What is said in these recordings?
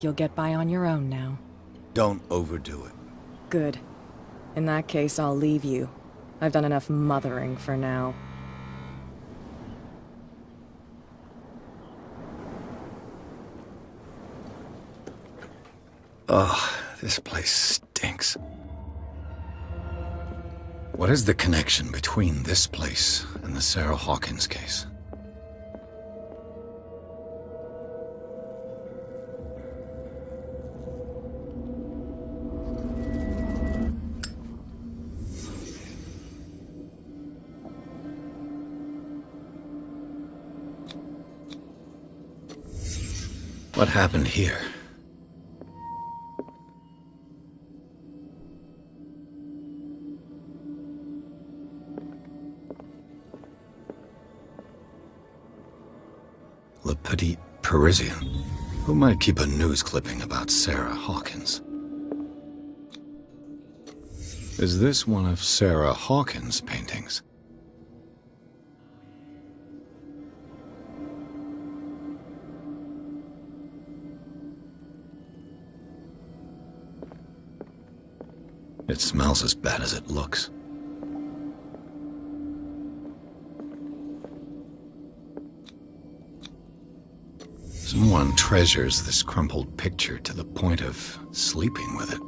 You'll get by on your own now. Don't overdo it. Good. In that case, I'll leave you. I've done enough mothering for now. Ugh, this place stinks. What is the connection between this place and the Sarah Hawkins case? What happened here? Le Petit Parisien. Who might keep a news clipping about Sarah Hawkins? Is this one of Sarah Hawkins' paintings? It smells as bad as it looks. Someone treasures this crumpled picture to the point of sleeping with it.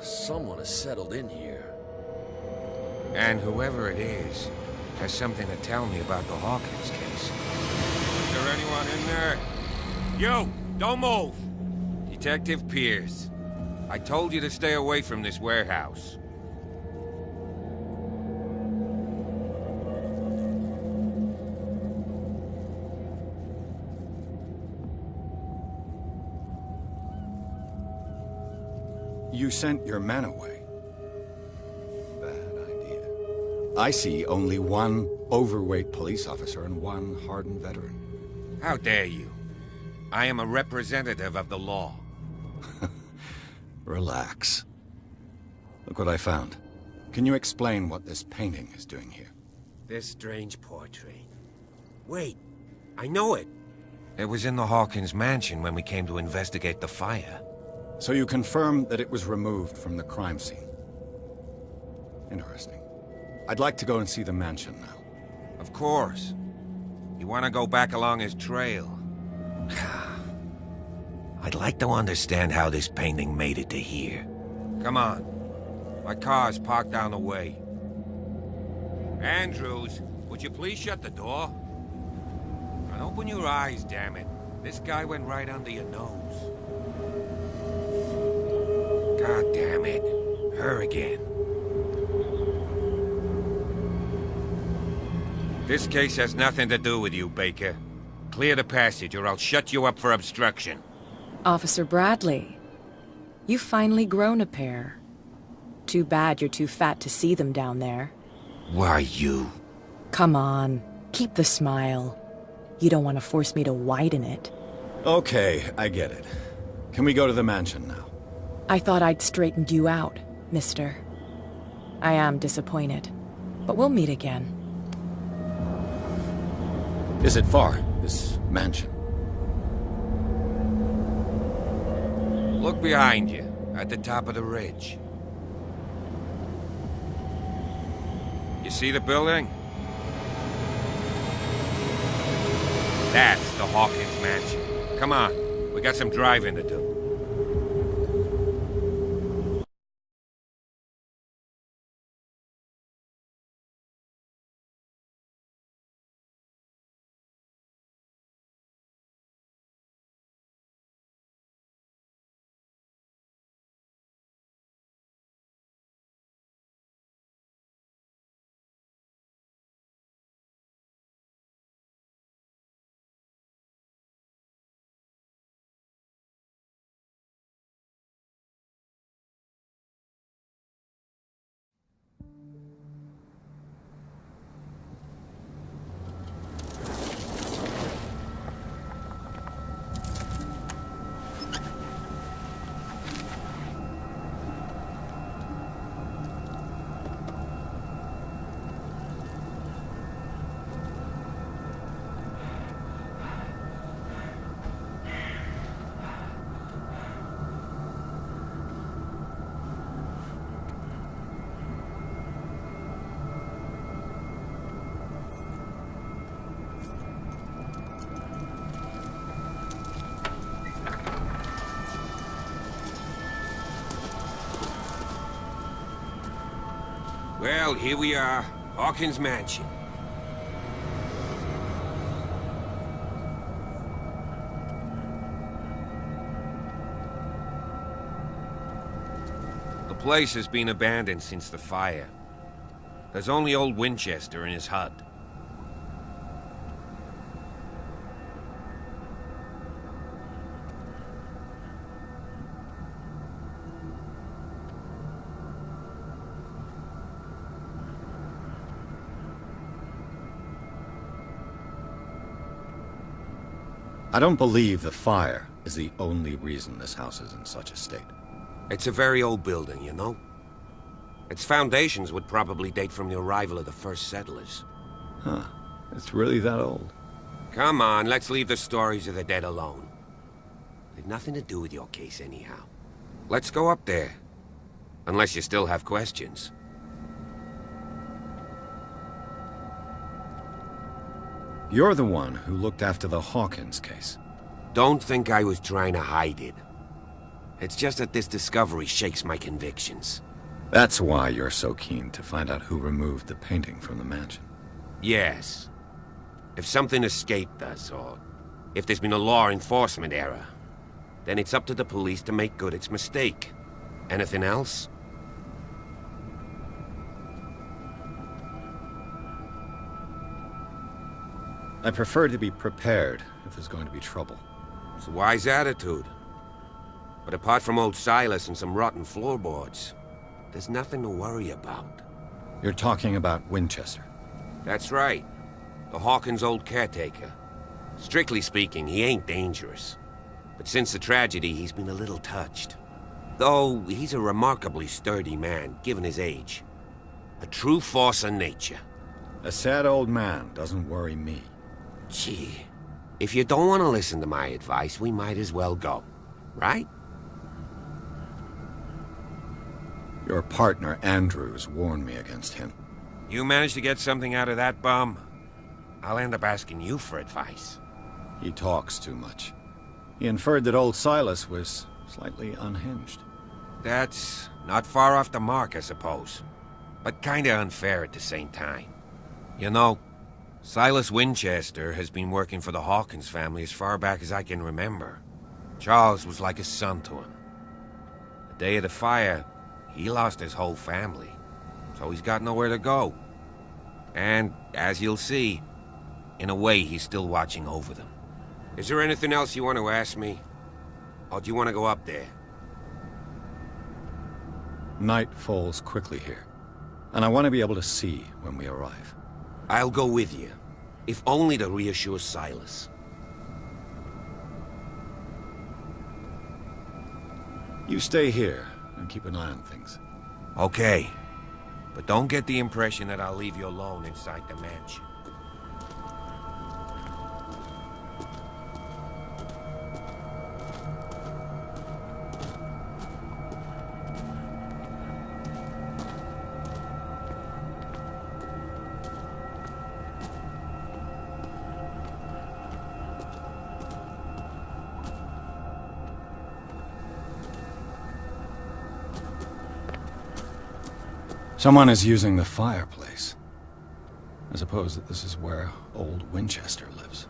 Someone has settled in here. And whoever it is has something to tell me about the Hawkins case. Is there anyone in there? You! Don't move! Detective Pierce. I told you to stay away from this warehouse. You sent your men away. Bad idea. I see only one overweight police officer and one hardened veteran. How dare you? I am a representative of the law. Relax. Look what I found. Can you explain what this painting is doing here? This strange portrait. Wait, I know it. It was in the Hawkins mansion when we came to investigate the fire. So you confirm that it was removed from the crime scene. Interesting. I'd like to go and see the mansion now. Of course. You want to go back along his trail? I'd like to understand how this painting made it to here. Come on. My car's parked down the way. Andrews, would you please shut the door? And open your eyes, damn it. This guy went right under your nose. God damn it. Her again. This case has nothing to do with you, Baker. Clear the passage or I'll shut you up for obstruction. Officer Bradley, you've finally grown a pair. Too bad you're too fat to see them down there. Why you? Come on, keep the smile. You don't want to force me to widen it. Okay, I get it. Can we go to the mansion now? I thought I'd straightened you out, mister. I am disappointed, but we'll meet again. Is it far, this mansion? Look behind you, at the top of the ridge. You see the building? That's the Hawkins mansion. Come on, we got some driving to do. Well, here we are. Hawkins Mansion. The place has been abandoned since the fire. There's only old Winchester in his hut. I don't believe the fire is the only reason this house is in such a state. It's a very old building, you know? Its foundations would probably date from the arrival of the first settlers. Huh. It's really that old. Come on, let's leave the stories of the dead alone. They've nothing to do with your case anyhow. Let's go up there. Unless you still have questions. You're the one who looked after the Hawkins case. Don't think I was trying to hide it. It's just that this discovery shakes my convictions. That's why you're so keen to find out who removed the painting from the mansion. Yes. If something escaped us, or if there's been a law enforcement error, then it's up to the police to make good its mistake. Anything else? I prefer to be prepared if there's going to be trouble. It's a wise attitude. But apart from old Silas and some rotten floorboards, there's nothing to worry about. You're talking about Winchester. That's right. The Hawkins' old caretaker. Strictly speaking, he ain't dangerous. But since the tragedy, he's been a little touched. Though, he's a remarkably sturdy man, given his age. A true force of nature. A sad old man doesn't worry me. Gee, if you don't want to listen to my advice, we might as well go. Right? Your partner, Andrews, warned me against him. You managed to get something out of that bum? I'll end up asking you for advice. He talks too much. He inferred that old Silas was slightly unhinged. That's not far off the mark, I suppose. But kinda unfair at the same time. You know, Silas Winchester has been working for the Hawkins family as far back as I can remember. Charles was like a son to him. The day of the fire, he lost his whole family, so he's got nowhere to go. And, as you'll see, in a way he's still watching over them. Is there anything else you want to ask me? Or do you want to go up there? Night falls quickly here, and I want to be able to see when we arrive. I'll go with you, if only to reassure Silas. You stay here and keep an eye on things. Okay, but don't get the impression that I'll leave you alone inside the mansion. Someone is using the fireplace. I suppose that this is where old Winchester lives.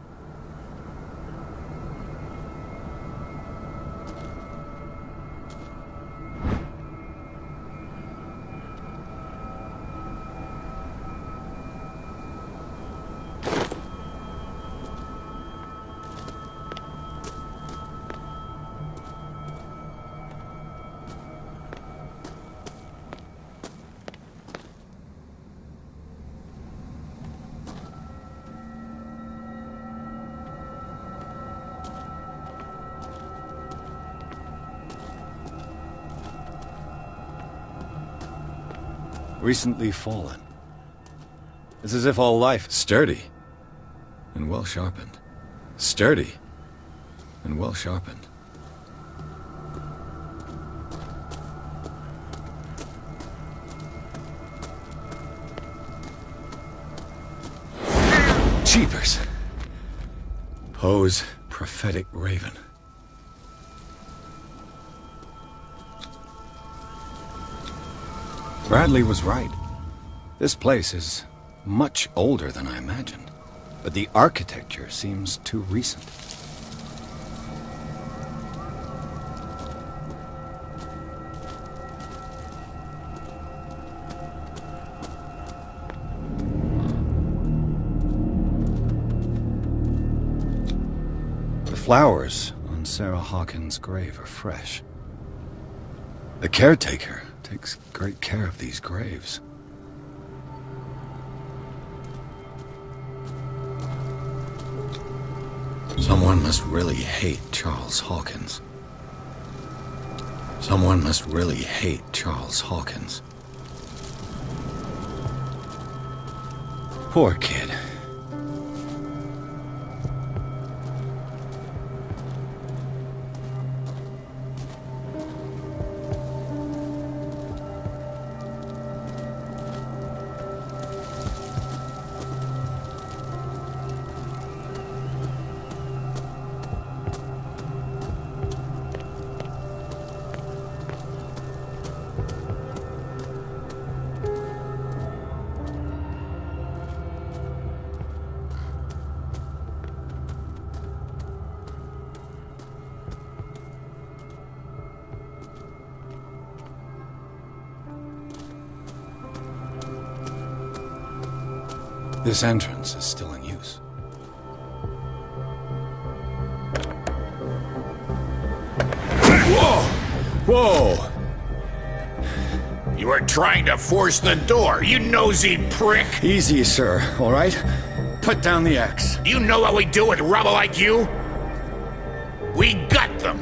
Recently fallen. It's as if all life is sturdy and well sharpened. Sturdy and well sharpened. Jeepers! Poe's prophetic raven. Bradley was right. This place is much older than I imagined, but the architecture seems too recent. The flowers on Sarah Hawkins' grave are fresh. The caretaker takes great care of these graves. Someone must really hate Charles Hawkins. Someone must really hate Charles Hawkins. Poor kid. This entrance is still in use. Whoa! Whoa! You were trying to force the door, you nosy prick! Easy, sir, all right? Put down the axe. Do you know what we do with rubble like you? We gut them!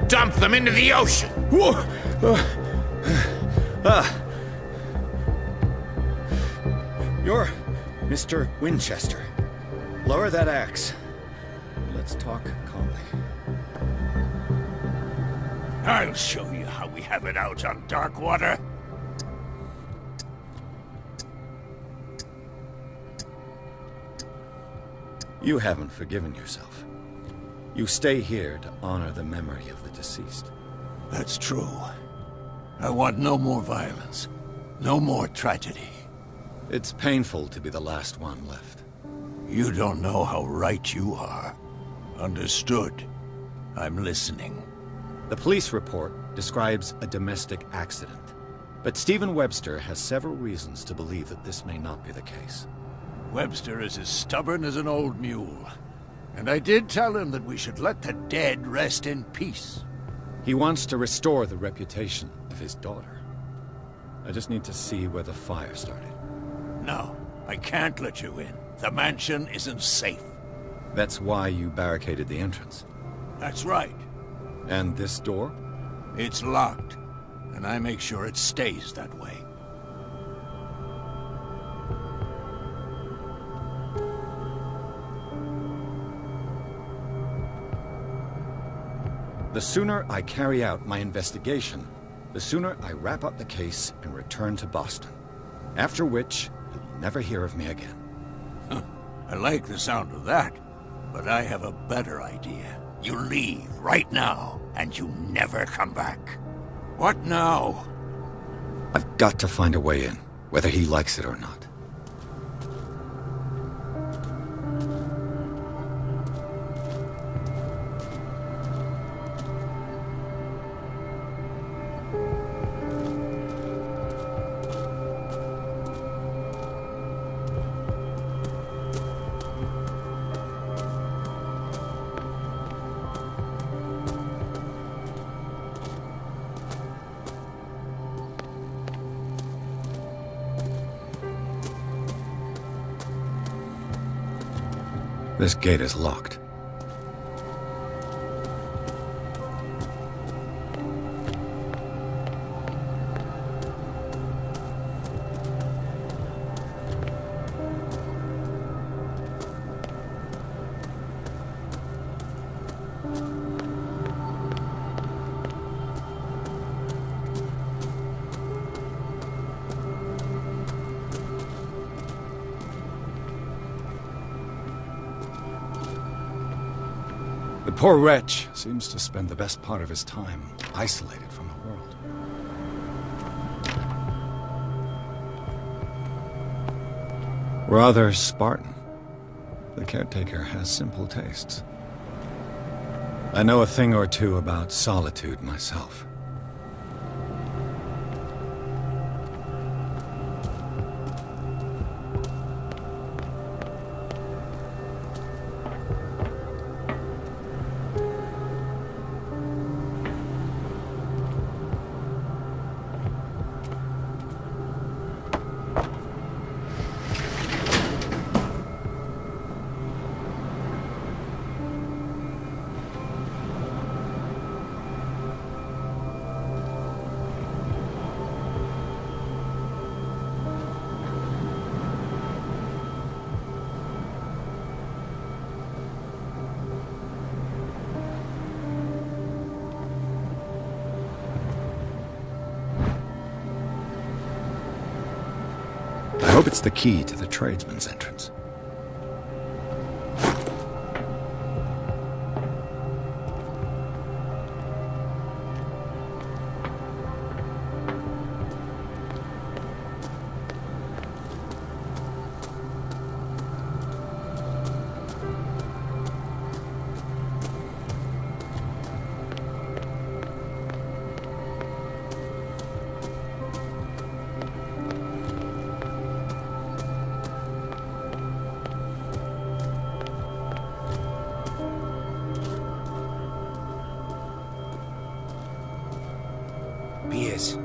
Dump them into the ocean! Whoa! You're Mr. Winchester. Lower that axe. Let's talk calmly. I'll show you how we have it out on dark water. You haven't forgiven yourself. You stay here to honor the memory of the deceased. That's true. I want no more violence. No more tragedy. It's painful to be the last one left. You don't know how right you are. Understood. I'm listening. The police report describes a domestic accident, but Stephen Webster has several reasons to believe that this may not be the case. Webster is as stubborn as an old mule. And I did tell him that we should let the dead rest in peace. He wants to restore the reputation of his daughter. I just need to see where the fire started. No, I can't let you in. The mansion isn't safe. That's why you barricaded the entrance. That's right. And this door? It's locked, and I make sure it stays that way. The sooner I carry out my investigation, the sooner I wrap up the case and return to Boston. After which, you'll never hear of me again. I like the sound of that, but I have a better idea. You leave right now, and you never come back. What now? I've got to find a way in, whether he likes it or not. This gate is locked. The poor wretch seems to spend the best part of his time isolated from the world. Rather Spartan. The caretaker has simple tastes. I know a thing or two about solitude myself. I hope it's the key to the tradesman's entrance. Piers,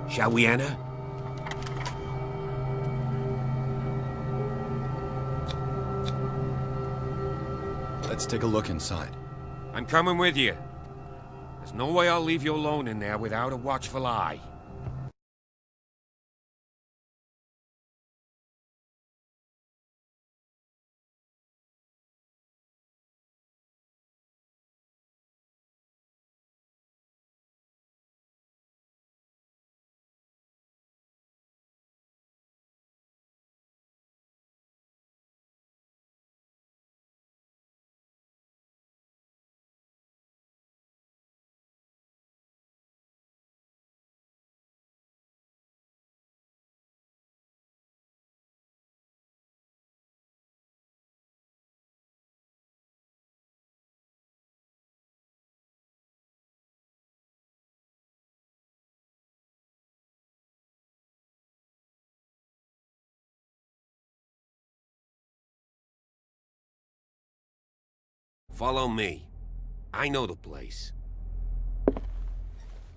shall we enter? Let's take a look inside. I'm coming with you. There's no way I'll leave you alone in there without a watchful eye. Follow me. I know the place.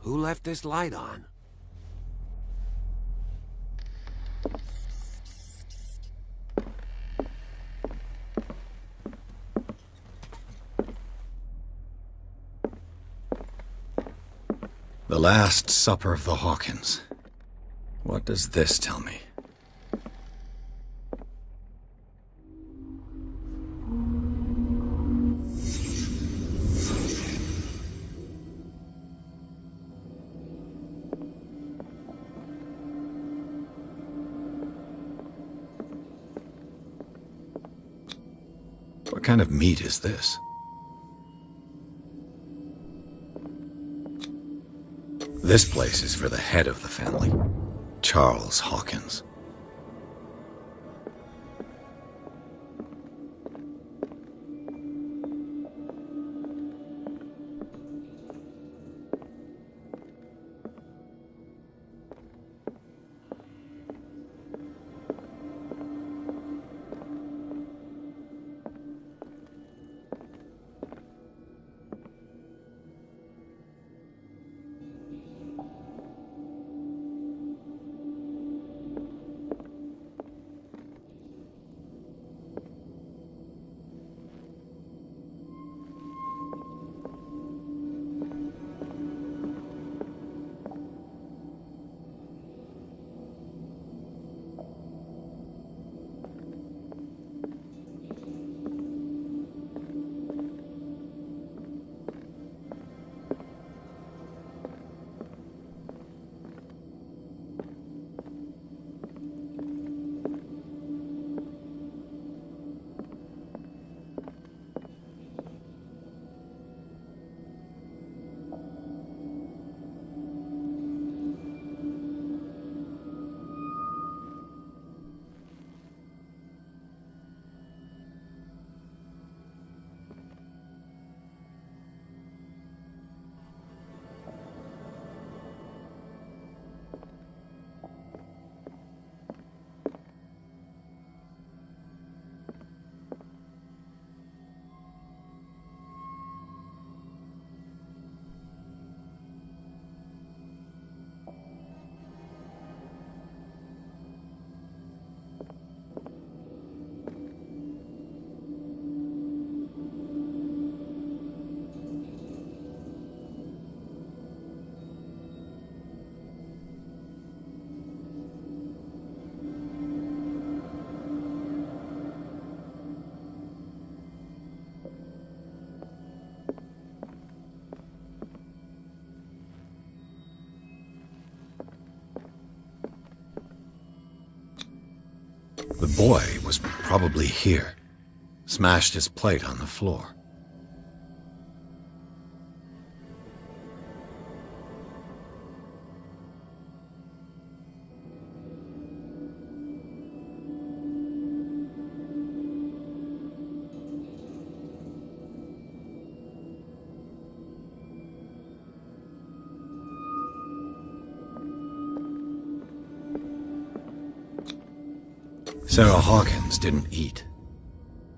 Who left this light on? The Last Supper of the Hawkins. What does this tell me? What kind of meat is this? This place is for the head of the family, Charles Hawkins. boy was probably here. Smashed his plate on the floor. Sarah Hawkins didn't eat.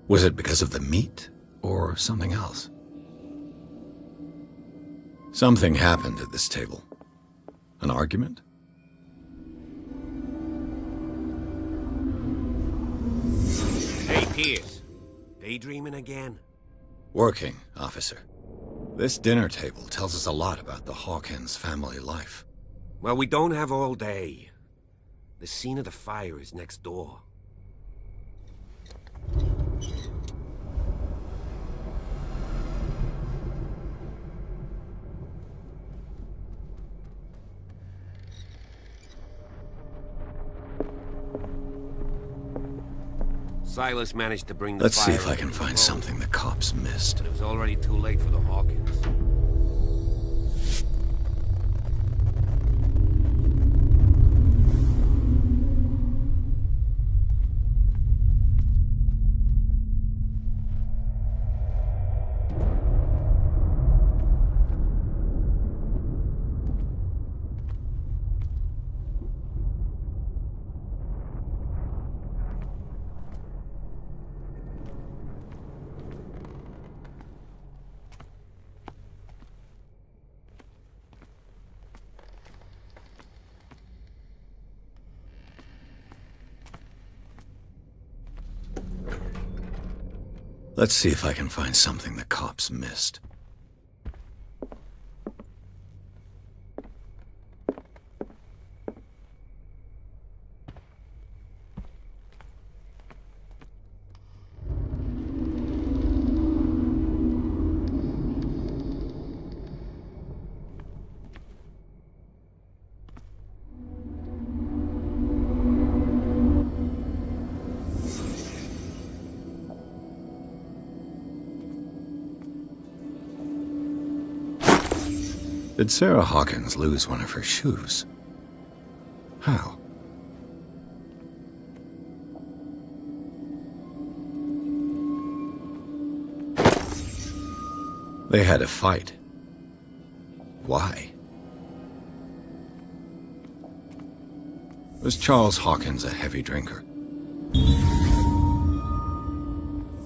Was it because of the meat, or something else? Something happened at this table. An argument? Hey, Pierce. Daydreaming again? Working, officer. This dinner table tells us a lot about the Hawkins family life. Well, we don't have all day. The scene of the fire is next door. Silas managed to bring the Let's see fire if I under can find control, something the cops missed. but it was already too late for the Hawkins. Let's see if I can find something the cops missed. Did Sarah Hawkins lose one of her shoes? How? They had a fight. Why? Was Charles Hawkins a heavy drinker?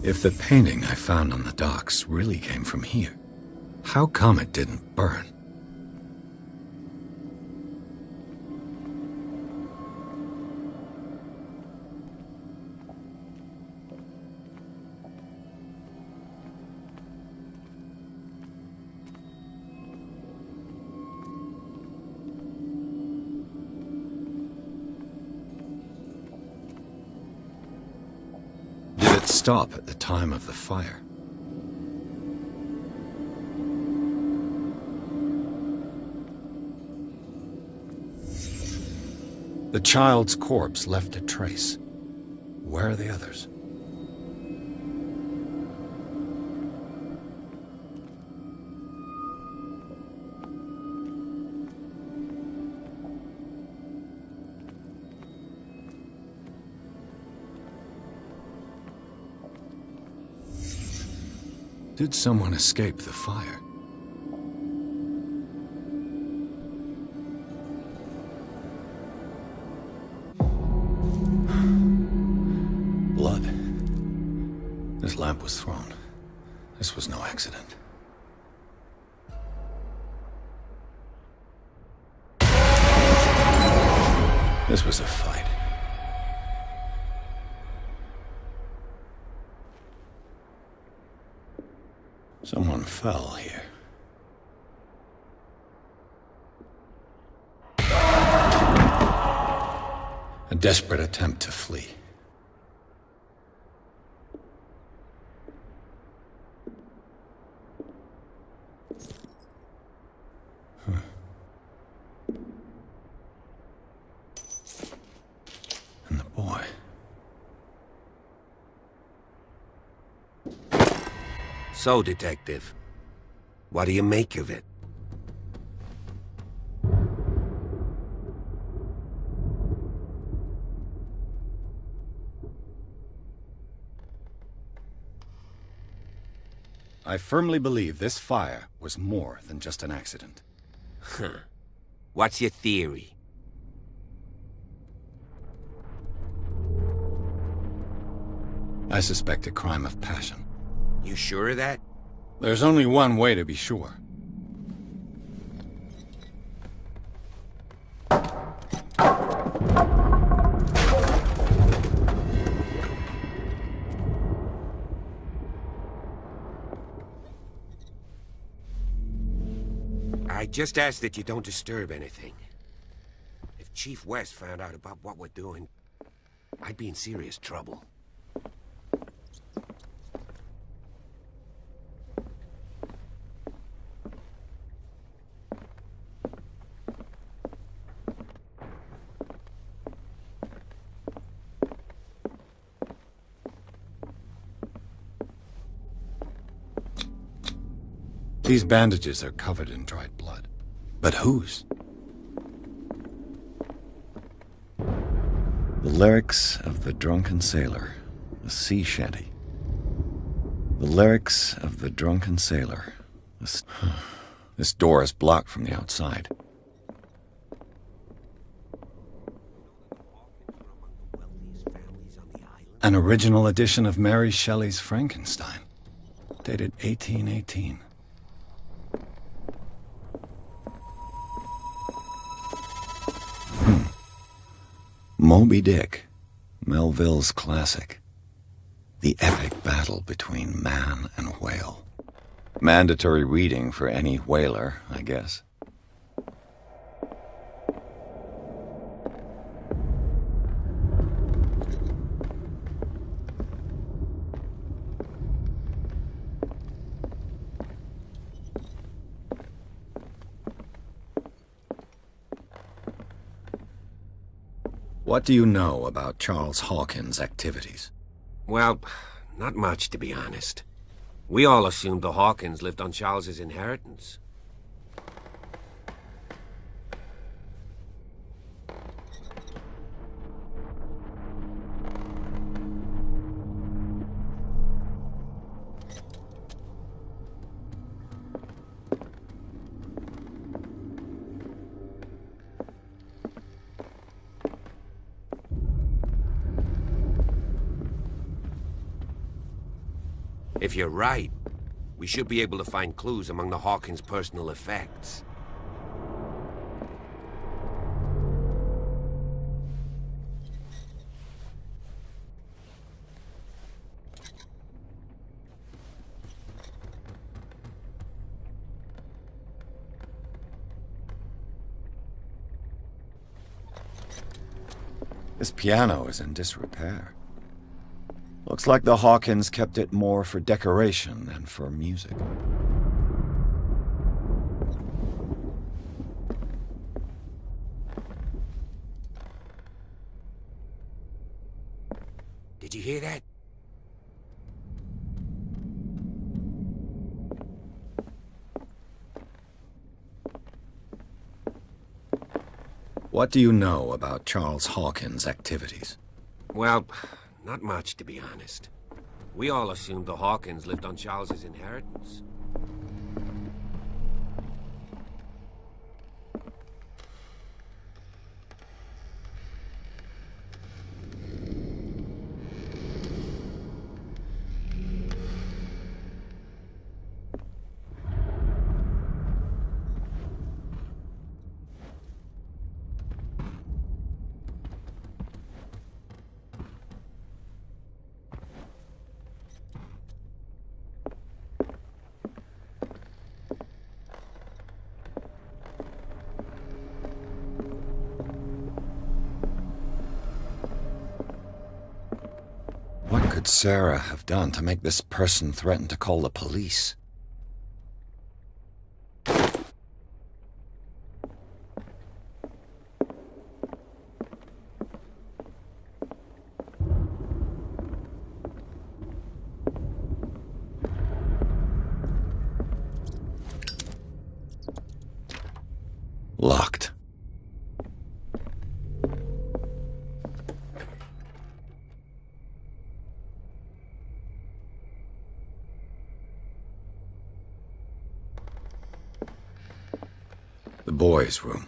If the painting I found on the docks really came from here, how come it didn't burn? Stop at the time of the fire. The child's corpse left a trace. Where are the others? Did someone escape the fire? Blood. This lamp was thrown. This was no accident. This was a fight. Someone fell here. A desperate attempt to flee. And the boy. So, Detective, what do you make of it? I firmly believe this fire was more than just an accident. Huh. What's your theory? I suspect a crime of passion. You sure of that? There's only one way to be sure. I just ask that you don't disturb anything. If Chief West found out about what we're doing, I'd be in serious trouble. These bandages are covered in dried blood. But whose? The lyrics of the drunken sailor, a sea shanty. The lyrics of the drunken sailor. This door is blocked from the outside. An original edition of Mary Shelley's Frankenstein, dated 1818. Moby Dick, Melville's classic. The epic battle between man and whale. Mandatory reading for any whaler, I guess. What do you know about Charles Hawkins' activities? Well, not much, to be honest. We all assumed the Hawkins lived on Charles's inheritance. If you're right, we should be able to find clues among the Hawkins' personal effects. This piano is in disrepair. Looks like the Hawkins kept it more for decoration than for music. Did you hear that? What do you know about Charles Hawkins' activities? Well, not much, to be honest. We all assumed the Hawkins lived on Charles's inheritance. What could Sarah have done to make this person threaten to call the police? Locked. The boys' room.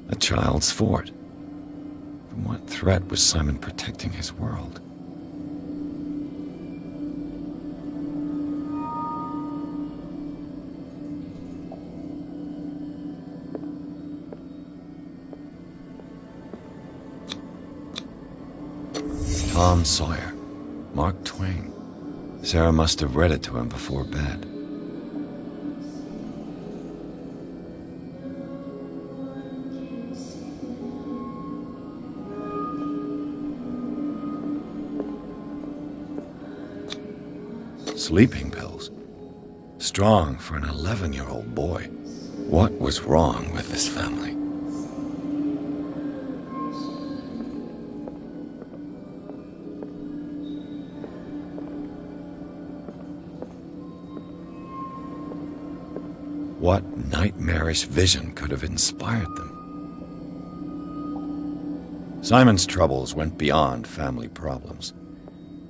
A child's fort. From what threat was Simon protecting his world? Tom Sawyer. Mark Twain. Sarah must have read it to him before bed. Sleeping pills. Strong for an 11-year-old boy. What was wrong with this family? What nightmarish vision could have inspired them? Simon's troubles went beyond family problems.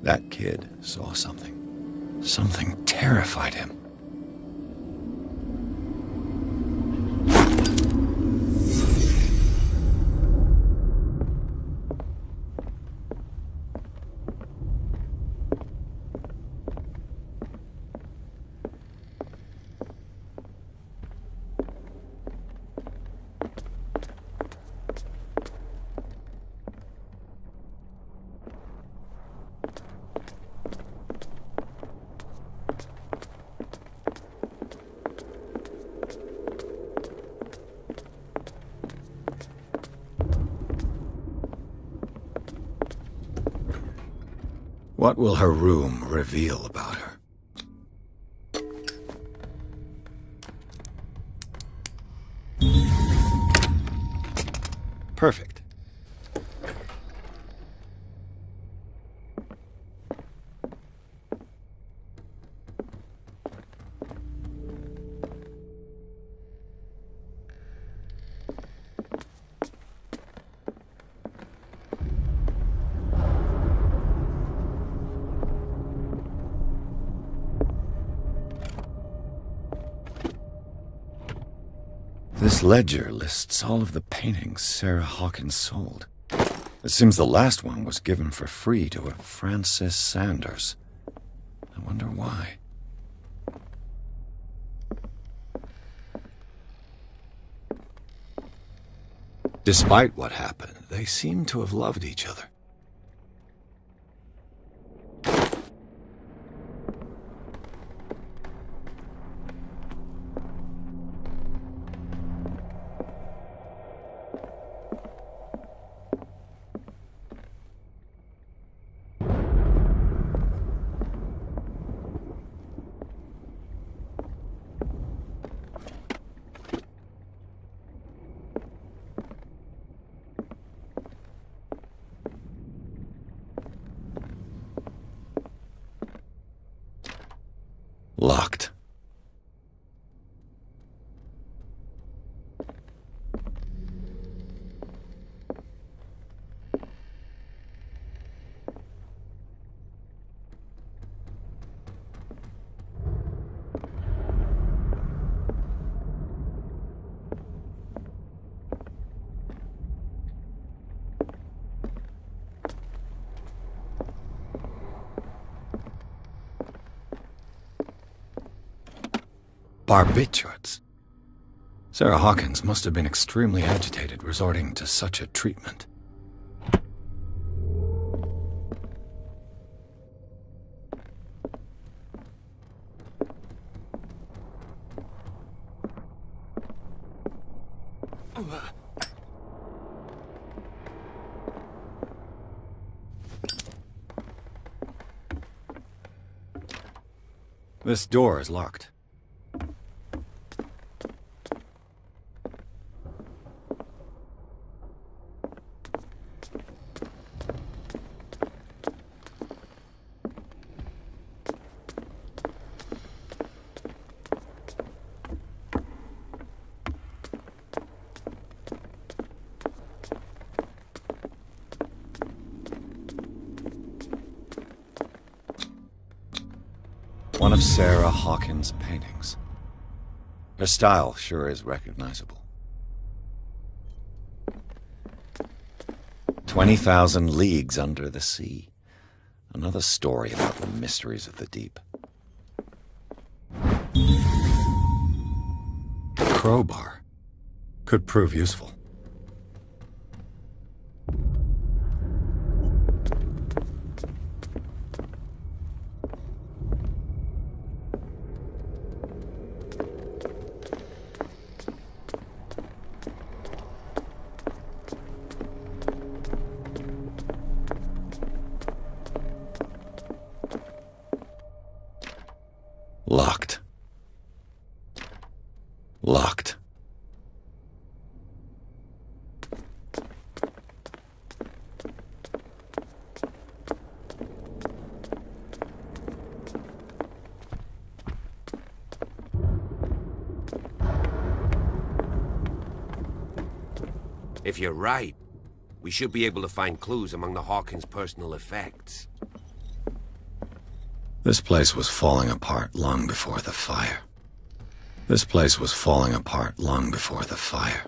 That kid saw something. Something terrified him. What will her room reveal about her? Perfect. This ledger lists all of the paintings Sarah Hawkins sold. It seems the last one was given for free to a Francis Sanders. I wonder why. Despite what happened, they seem to have loved each other. Locked. Barbiturates. Sarah Hawkins must have been extremely agitated resorting to such a treatment. This door is locked. One of Sarah Hawkins' paintings. Her style sure is recognizable. 20,000 Leagues Under the Sea. Another story about the mysteries of the deep. A crowbar. Could prove useful. Locked. Locked. If you're right, we should be able to find clues among the Hawkins' personal effects. This place was falling apart long before the fire. This place was falling apart long before the fire.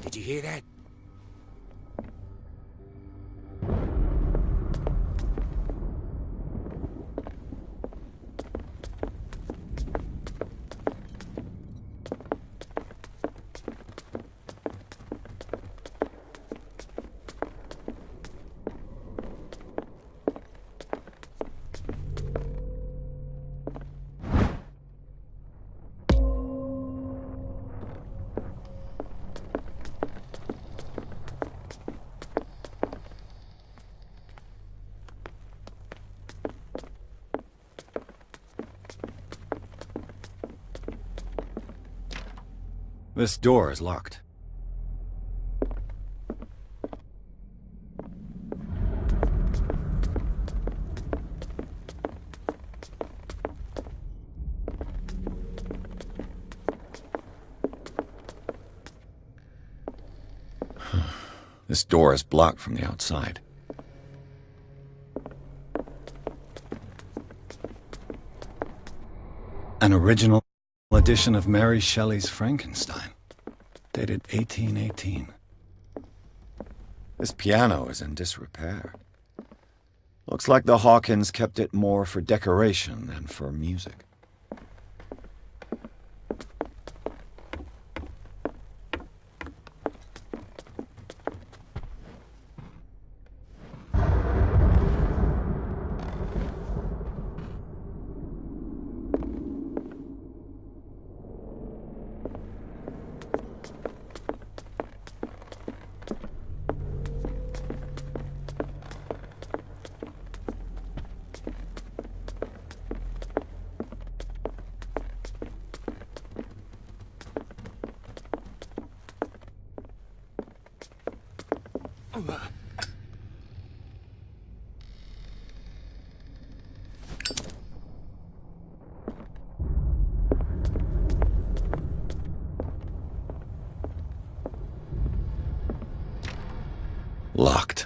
Did you hear that? This door is locked. This door is blocked from the outside. An original edition of Mary Shelley's Frankenstein, dated 1818. This piano is in disrepair. Looks like the Hawkins kept it more for decoration than for music. Locked.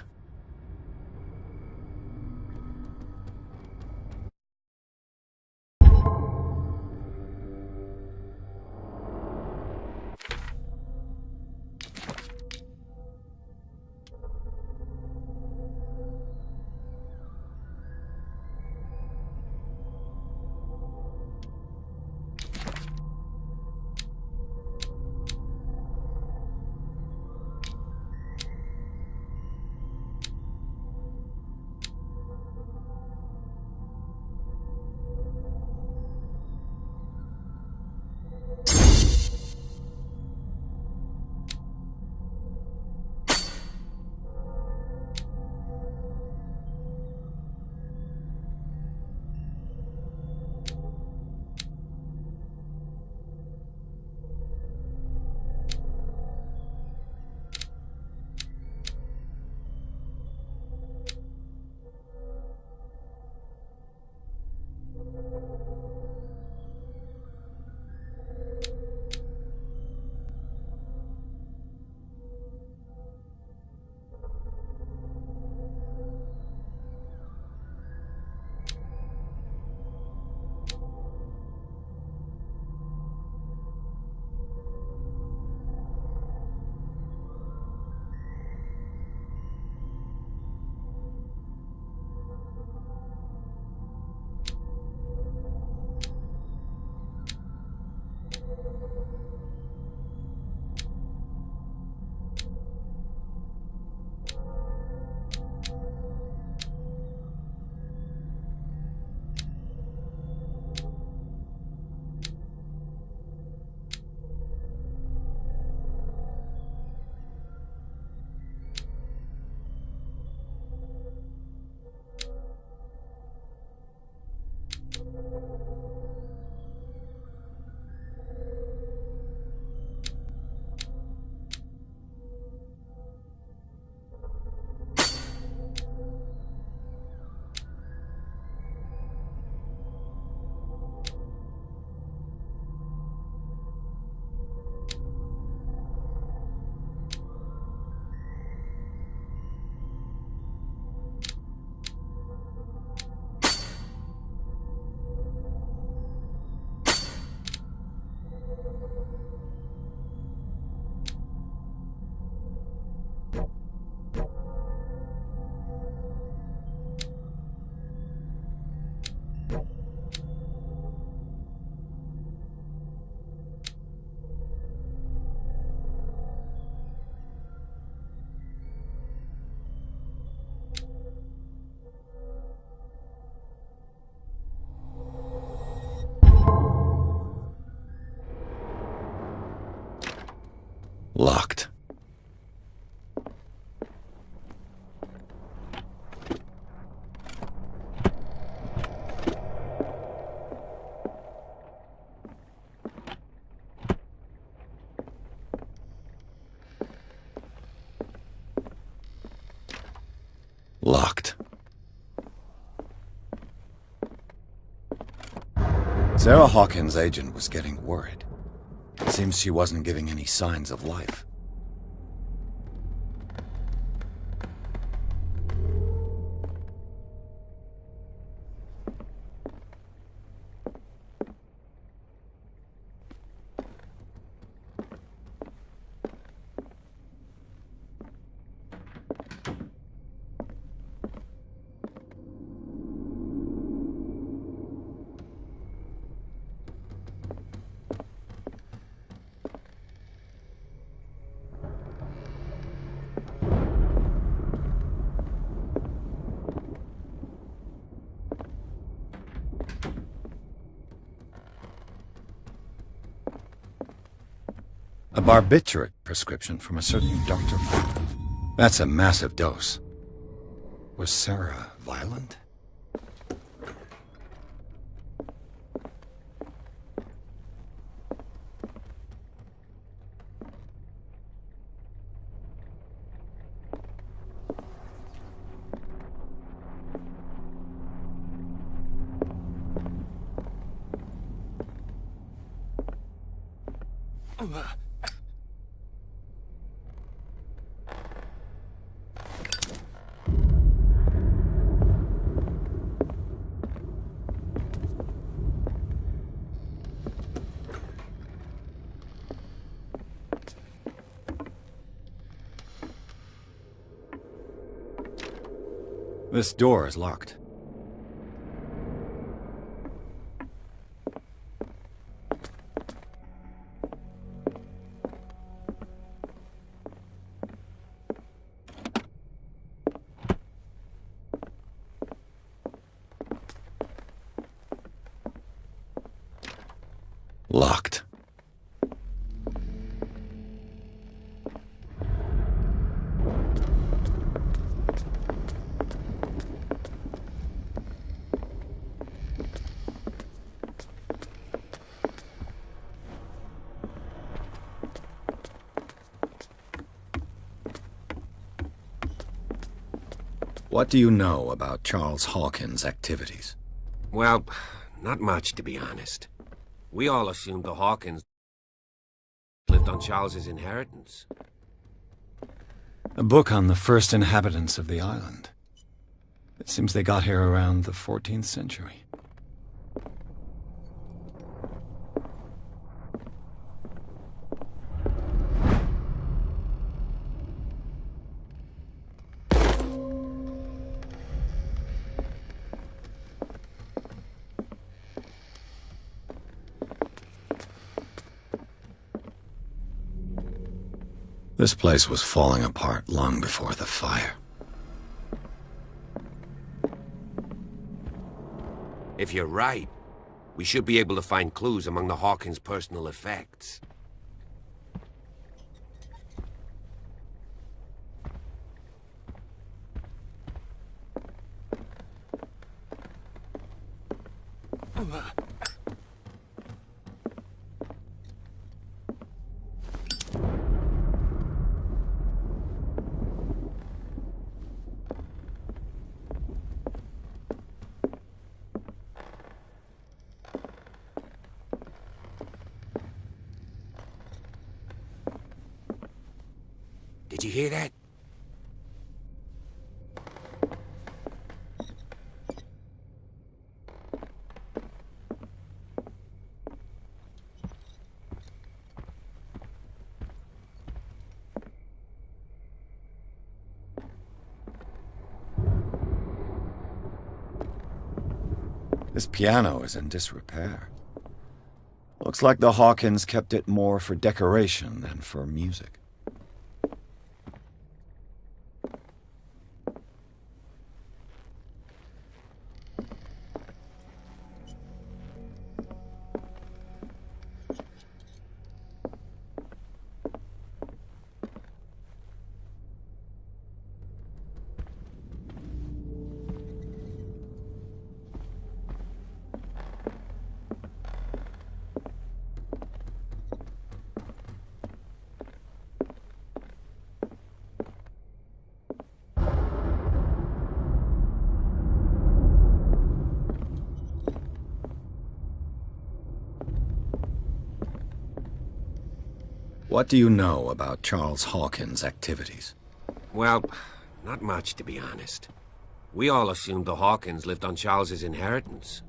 Locked. Locked. Sarah Hawkins' agent was getting worried. It seems she wasn't giving any signs of life. A barbiturate prescription from a certain Dr. That's a massive dose. Was Sarah violent? This door is locked. Locked. What do you know about Charles Hawkins' activities? Well, not much, to be honest. We all assumed the Hawkins lived on Charles's inheritance. A book on the first inhabitants of the island. It seems they got here around the 14th century. This place was falling apart long before the fire. If you're right, we should be able to find clues among the Hawkins' personal effects. Did you hear that? This piano is in disrepair. Looks like the Hawkins kept it more for decoration than for music. What do you know about Charles Hawkins' activities? Well, not much, to be honest. We all assumed the Hawkins lived on Charles's inheritance.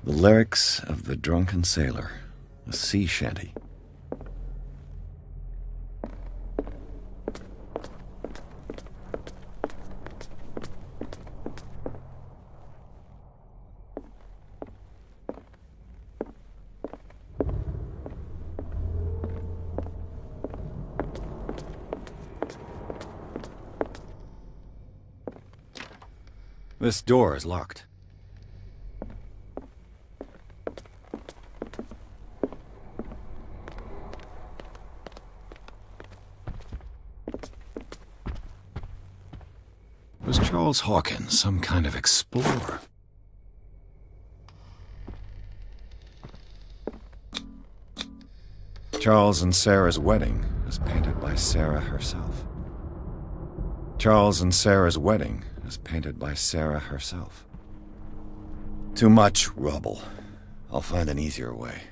The lyrics of the Drunken Sailor, a sea shanty. This door is locked. Was Charles Hawkins some kind of explorer? Charles and Sarah's wedding was painted by Sarah herself. Charles and Sarah's wedding was painted by Sarah herself. Too much rubble. I'll find an easier way.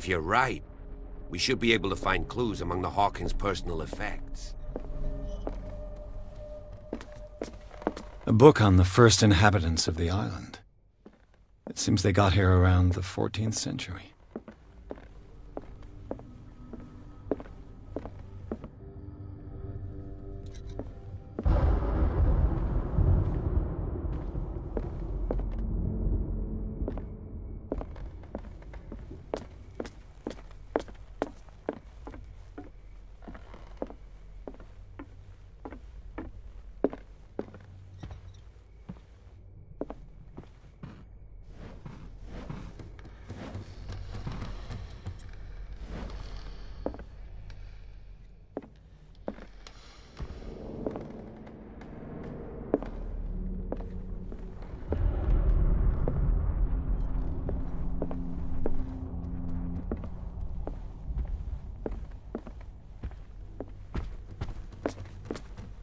If you're right, we should be able to find clues among the Hawkins' personal effects. A book on the first inhabitants of the island. It seems they got here around the 14th century.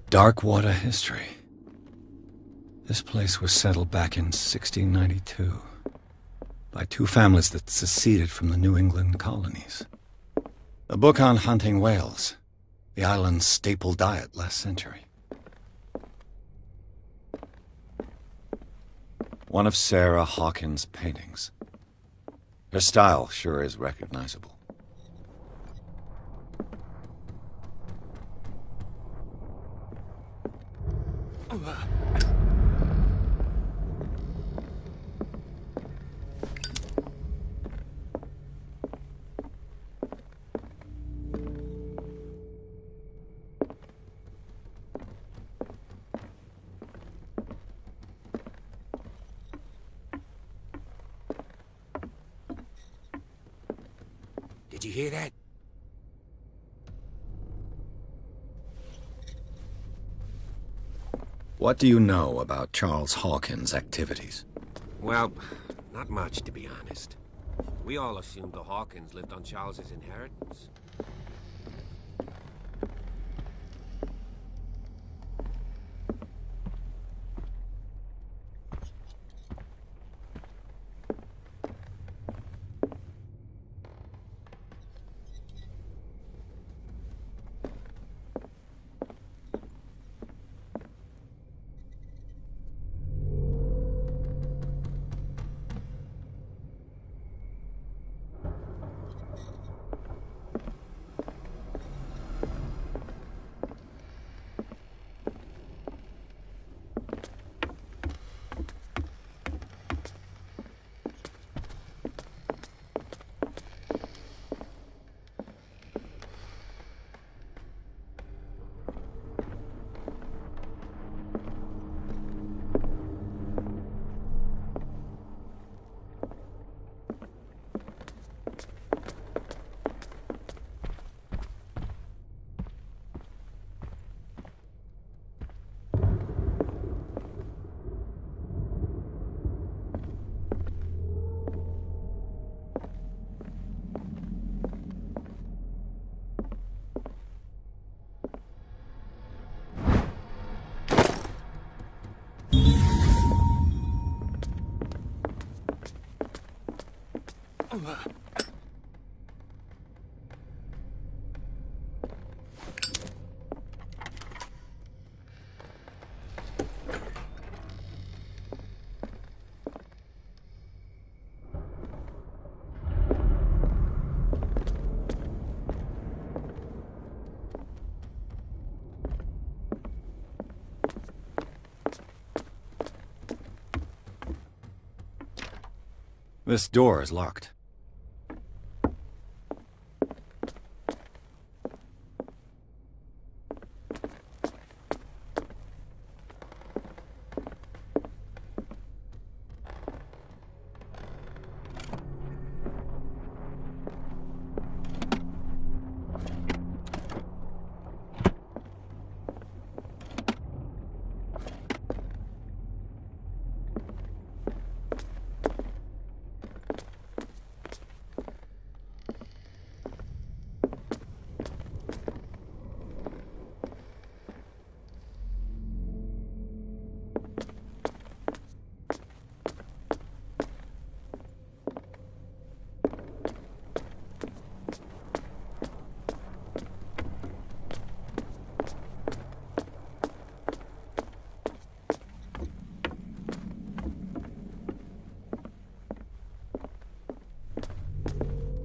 Darkwater history. This place was settled back in 1692 by two families that seceded from the New England colonies. A book on hunting whales, the island's staple diet last century. One of Sarah Hawkins' paintings. Her style sure is recognizable. Did you hear that? What do you know about Charles Hawkins' activities? Well, not much, to be honest. We all assumed the Hawkins lived on Charles's inheritance. This door is locked.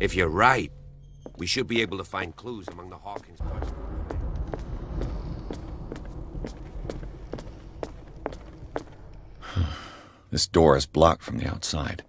If you're right, we should be able to find clues among the Hawkins parts. This door is blocked from the outside.